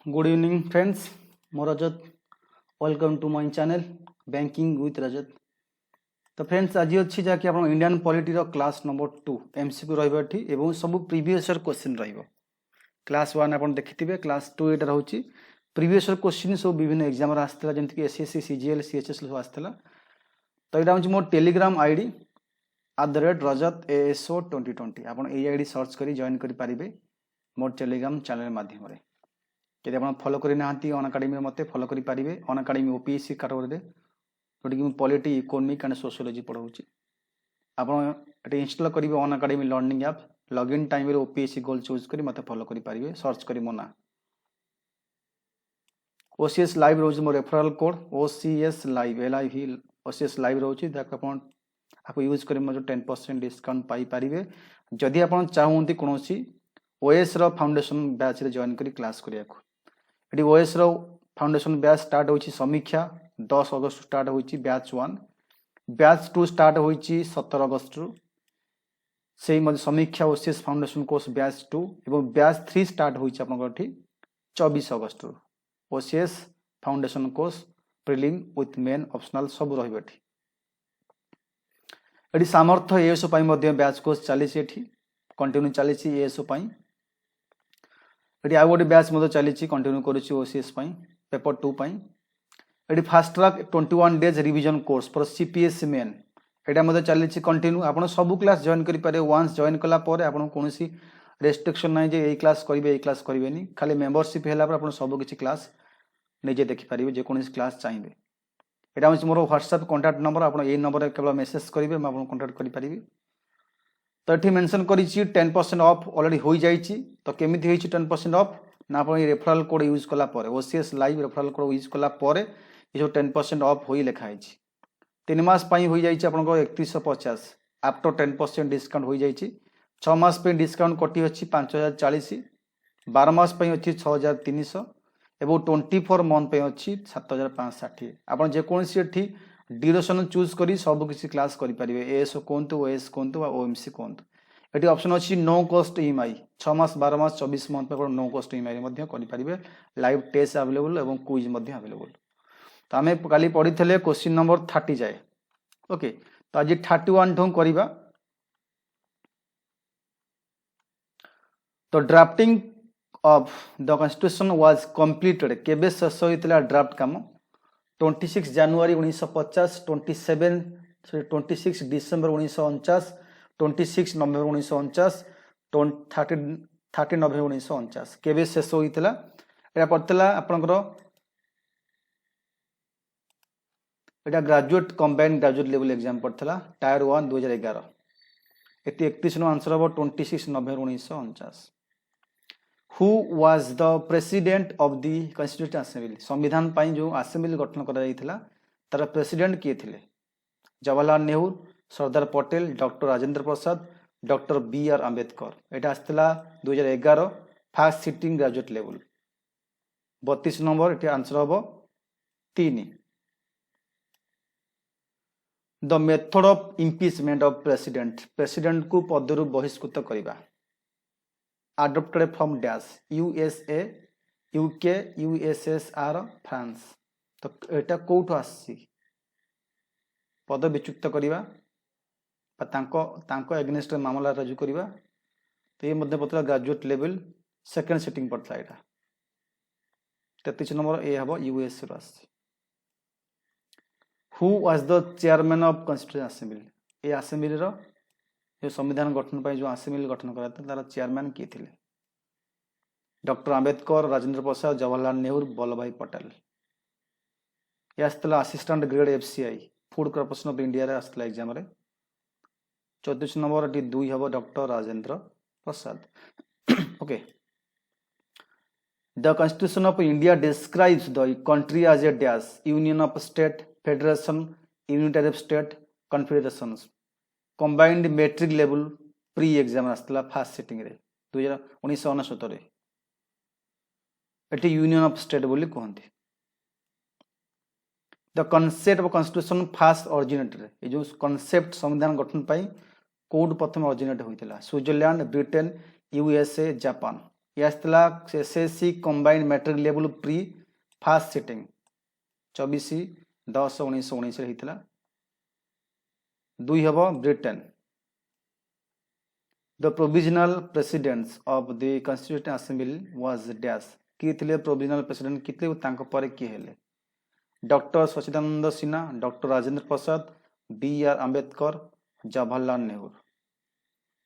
Good evening friends, मो Rajat. Welcome to my channel banking with Rajat. तो friends आज अच्छी जहाँकि आप Indian polity class number 2 MCQ रही सब प्रीवियस ईयर क्वेश्चन क्लास 1 आप देखिए, क्लास 2 यहाँ रोचे प्रीवियस ईयर क्वेश्चन सब विभिन्न एग्जाम आसाला जमीक एसएससी सीजीएल सीएचएस सब आसाला। तो यहाँ हूँ मोर टेलीग्राम आईडी @rajat ASO 2020 आप आईडी सर्च कर जॉइन करेंगे मोर टेलीग्राम चैनल माध्यम से। यदि आप फॉलो करना अनअकाडेमी मत फॉलो करेंगे अनअकाडेमी ओपीएससी कैटेगरी जोटी कि पॉलिटी इकोनॉमिक एंड सोशियोलॉजी पढ़ाऊँगी। आप इंस्टॉल करेंगे अनअकाडेमी लर्निंग ऐप लॉगिन टाइम रे ओपीएससी गोल चूज कर मत फॉलो करेंगे सर्च कर मो ना ओसीएस लाइव रोज मो referral code OCS live LIV OCS live रोचे आप यूज कर 10% डिस्काउंट पाइपर जदि आप चाहते कौन ओएस फाउंडेशन बैच जॉइन कर क्लास करिया ये ओएस फाउंडेशन बैच स्टार्ट होची समीक्षा 10 अगस्त स्टार्ट होची बैच 1 बैच 2 स्टार्ट होची 17 अगस्त से समीक्षा ओसीएस फाउंडेशन कोर्स बैच 2 एवं बैच 3 स्टार्ट होची आपनकर 24 अगस्त OCS foundation course prelim with main optional सब रही ये सामर्थ्य एएसओ बैच कोर्स चली कंटिन्यू चली एएसओ ये आउ गोटे बैच चली कंटिन्यू करुच्ची ओसीएस पेपर 2 ये fast track 21 days revision course for CPS main यहाँ चली कंटिन्यू आप सब क्लास जॉइन करेंगे वन्स जॉइन कलापर आप कौन रेस्ट्रिक्शन ना ये क्लास करेंगे क्लास करेंगे खाली मेंबरशिप है आप सब किसी क्लास निजे देखिपारे जेकोसी क्लास चाहिए। यहाँ हूँ मोर व्हाट्सएप कांटेक्ट नंबर आप नंबर केवल मेसेज करेंगे मुझे कांटेक्ट करेंगे। तो ये मेंशन करी 10% ऑफ ऑलरेडी हो जाइए। तो केमी 10% ऑफ ना आप रेफरल कोड यूज कलापर OCS live referral code use कलापर ये सब 10% ऑफ हो लिखाई 3 मास हो जाइए आप 3150 आफ्टर 10% डिस्काउंट हो जाइए 6 मास डिस्काउंट कटी अच्छी 5040 12 मास अच्छी 6300 एवं 24 मंथ अच्छी 7560 आप जेकोसी ये ड्यूरेशन चूज कर सब किसी क्लास करेंगे एएसओ कहतु ओएस कहतु ओएमसी कहतु ये ऑप्शन अच्छी नो कॉस्ट ईएमआई 6 मास 12 मास 24 मंथ नो कॉस्ट ईएमआई करेंगे लाइव टेस्ट अवेलेबल और क्विज अवेलेबल। तो आम काली पढ़ी थे क्वेश्चन नंबर 30 जाए ओके। तो आज 31 ठूँ करवा। तो drafting of the constitution was completed केबे शेष होता ड्राफ्ट काम 26 जनवरी 1950 26 डिसेम्बर 1949 26 नवेम्बर 1949 30 नवेम्बर 1949 केबे शेष होता यहाँ पड़ता आपंकर यहाँ graduate combined graduate level exam पड़ता टायर 1 2011 ये 31 आंसर हम 26 नवेम्बर 1949। Who was the president of the constituent assembly संविधान जो असेंबली गठन करा तार प्रेसिडेंट किए थे Jawaharlal Nehru Sardar Patel doctor Rajendra Prasad doctor BR Ambedkar यहाँ आसाला 2011 fast sitting graduate level 32 number ये आंसर हम 3। The method of impeachment of president को पदरु बहिष्कृत करने adopted from dash USA UK USSR France. तो यहाँ कौटू आसी पद विच्युत करवा एगेन्स्ट मामला रजू करवा। तो ये पड़ता ग्रेजुएट लेवल सेकेंड सिटिंग पड़ता है 33 नंबर ए हम US who was the chairman of constituent assembly ये असेंबली जो संविधान गठन जो असेंबली गठन करा तार चेयरमैन किए थे डॉक्टर अम्बेडकर राजेंद्र प्रसाद जवाहरलाल नेहरू वल्लभ भाई पटेल। ये आसाला assistant grade FCI food corporation of India आसाला एग्जाम 34 नंबर ये 2 हम doctor Rajendra Prasad okay. The constitution of India describes the country as a dash union of state federation unitary of state confederation combined matric level pre exam आसाला first sitting 1969 ये union of state बोली कहते। The concept of constitution fast originated ये जो concept संविधान गठन कौट प्रथम originate होता स्विट्जरलैंड ब्रिटेन USA जापान ये आसला SSC combined matric level pre first sitting 24/10/1919 होता। 2 हम Britain. The provisional presidents of the constituent assembly was dash किए थे प्रोविजनल प्रेसिडेंट किए तांको पर किए हेले doctor Sachchidananda Sinha, doctor Rajendra Prasad, B R. Ambedkar, Jawaharlal Nehru.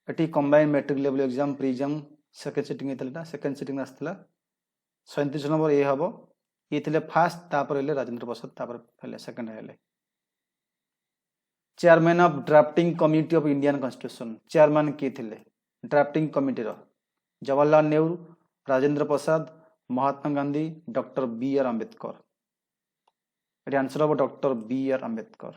एटी combined matric level exam pre exam second sitting होता। सेकेंड सिटिंग आसला 37 नंबर ए हम ये थे फास्ट तापर राजेंद्र प्रसाद तापर सेकेंड हेले। Chairman of drafting committee of Indian constitution chairman किए थे drafting committee Jawaharlal Nehru, Rajendra Prasad, Mahatma Gandhi, doctor B R. Ambedkar. ये आंसर हम doctor B R. Ambedkar.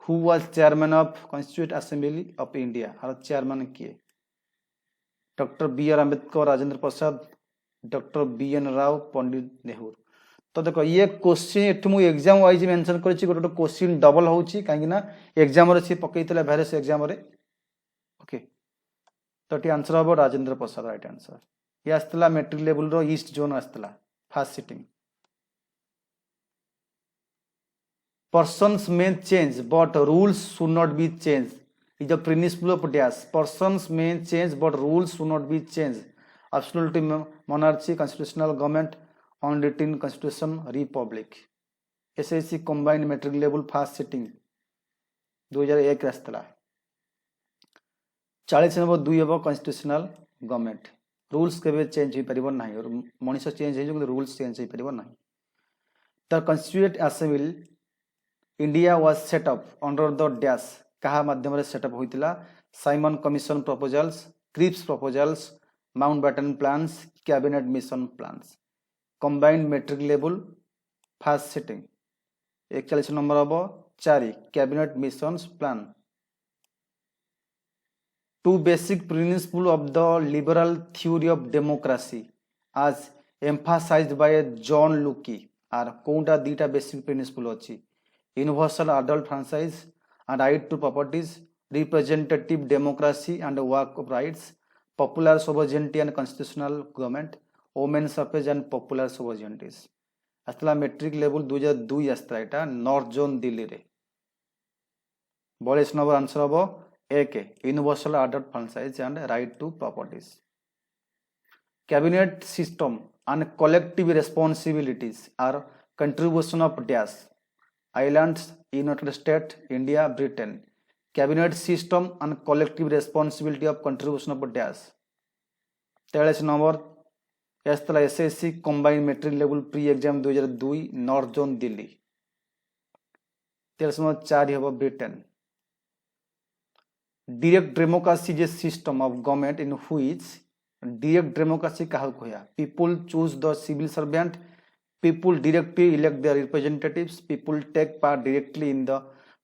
Who was chairman of constituent assembly of India और चेयरमैन किए doctor B R. Ambedkar, Rajendra Prasad, doctor B N. Rao, Pandit Nehru. तो देखो ये क्वेश्चन एठू मुझे एग्जाम वाइज मेंशन करिछि गोटे क्वेश्चन डबल होउछि काहे ना एग्जाम रे से पकैतला भेरियस एग्जाम रे। ओके तो टी आंसर हम राजेंद्र प्रसाद राइट आंसर। ये आस्तला मैट्रिक लेवल रो ईस्ट जोन आस्तला first sitting. Persons may change, but rules should not be changed. Is the principle of dash. Persons may change, but rules should not be changed. Absolute monarchy, constitutional government, unwritten constitution, republic. SSC combined metric level fast sitting 2001 आसला। 40 number 2 हम constitutional government. Rules केबे change हो परिबो नाही और मनुष्य change हे जो rules change हो परिबो नाही। The constituent assembly India was set up under the dash कहा माध्यम रे सेटअप होइतिला Simon commission proposals, Cripps proposals, Mountbatten plans, cabinet mission plans. Combined matric level first sitting 41 number हम 4 cabinet mission plan. Two basic principle of the liberal theory of democracy आज emphasised by John Locke are कोनटा दीटा basic principle अछि universal adult franchise and right to properties, representative democracy and work of rights, popular sovereignty and constitutional government, women's suffrage and popular sovereignties। आसला matric level 2002 आसला एटा north zone Delhi रे। 42 number answer हम एक universal adult franchise and right to properties. Cabinet system and collective responsibilities or contribution of dash Islands, United States, India, Britain. Cabinet system and collective responsibility of contribution of dash। 43 number आसला SSC combined matric level pre exam 2002 north zone Delhi. 43 number 4 हम Britain. Direct democracy जे system of government in which direct democracy कहा कहया people choose the civil servant, people directly elect their representatives, people take part directly in the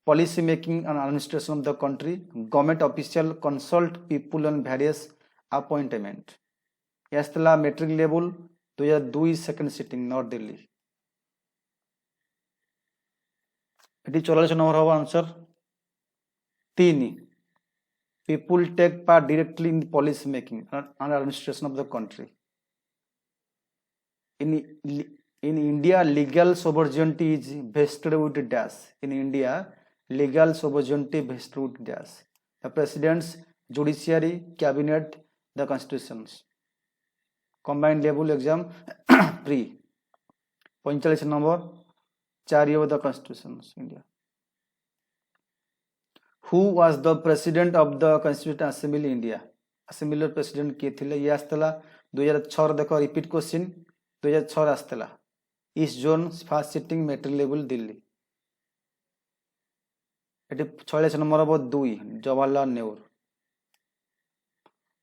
policy making and administration of the country, government official consult people on various appointment। आसला matric level 2002 second sitting north Delhi. ये 44 number हम answer 3 people take part directly in policy making and administration of the country। In India, legal sovereignty is vested with dash. In India, legal sovereignty vested with dash. The president's judiciary, cabinet, the constitutions। Combined level exam pre 45 number 4 of the constitutions India। Who was the president of the Constituent Assembly India? Assembly president किए थे ये आस्तला 2006 देखो repeat question 2006 आस्तला east zone first sitting matric level Delhi. ये 46 number हम 2 Jawaharlal Nehru.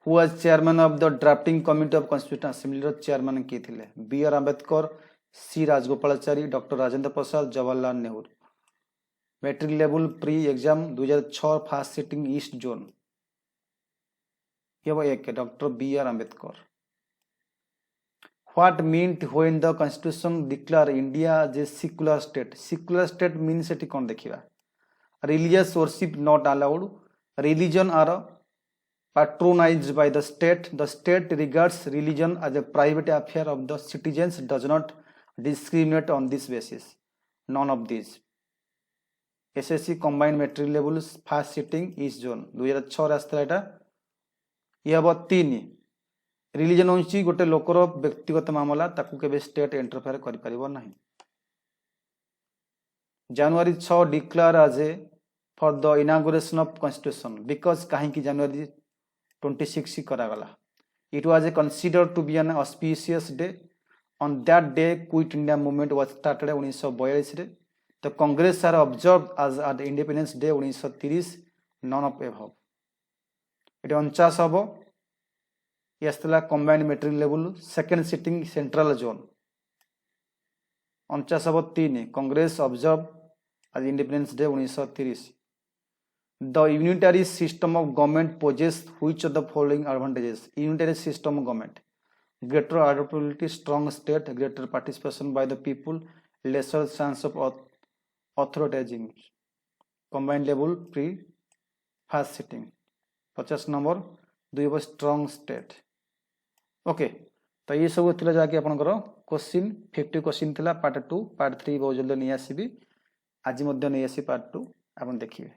Who was chairman of the drafting committee of constituent assembly chairman किए थे B R. Ambedkar, C Rajagopalachari, doctor Rajendra Prasad, Jawaharlal Nehru. Matric level pre exam 2006 first sitting east zone ये एक doctor B R. Ambedkar. What meant when the constitution declared India as a secular state? Secular state means eighty कौन देखिबा religious worship not allowed, religion are patronized by the state regards religion as a private affair of the citizens, does not discriminate on this basis. None of these. SSC combined metric levels first sitting East Zone 2006 ରେ ଆସିଥିଲା ଏଟା। ଇଏ ହେବ 3 religion ହେଉଛି ଗୋଟେ ଲୋକର ବ୍ୟକ୍ତିଗତ ମାମଲା, ତାକୁ କେବେ ଷ୍ଟେଟ୍ ଇଣ୍ଟରଫେୟାର କରିପାରିବ ନାହିଁ। ଜାନୁଆରୀ 6 ଡିକ୍ଲେୟାର ଆଜ ଏ for the inauguration of constitution because କାହିଁକି ଜାନୁଆରୀ 26 କରାଗଲା। ଇଟ୍ ୱାଜ ଏ କନସିଡର୍ड ଟୁ ବି ଆନ୍ auspicious day. On that day quit India movement was started 1942 ରେ। The Congress are observed as at Independence Day 1930, none of above. It 49 hub ये combined metric level second sitting central zone 49 hub 3 Congress observed as Independence Day 1930. The unitary system of government possesses which of the following advantages? Unitary system of government: greater adaptability, strong state, greater participation by the people, lesser chance of authoritarianism. Combined level pre first sitting 50 number 2 strong state. Okay तो ये सब थिला जाके आपनकर question 50 question थिला part 2 part 3 बहुत जल्दी नहीं आसीबी आज मध्य नहीं आसी पार्ट 2 आपन देखिए।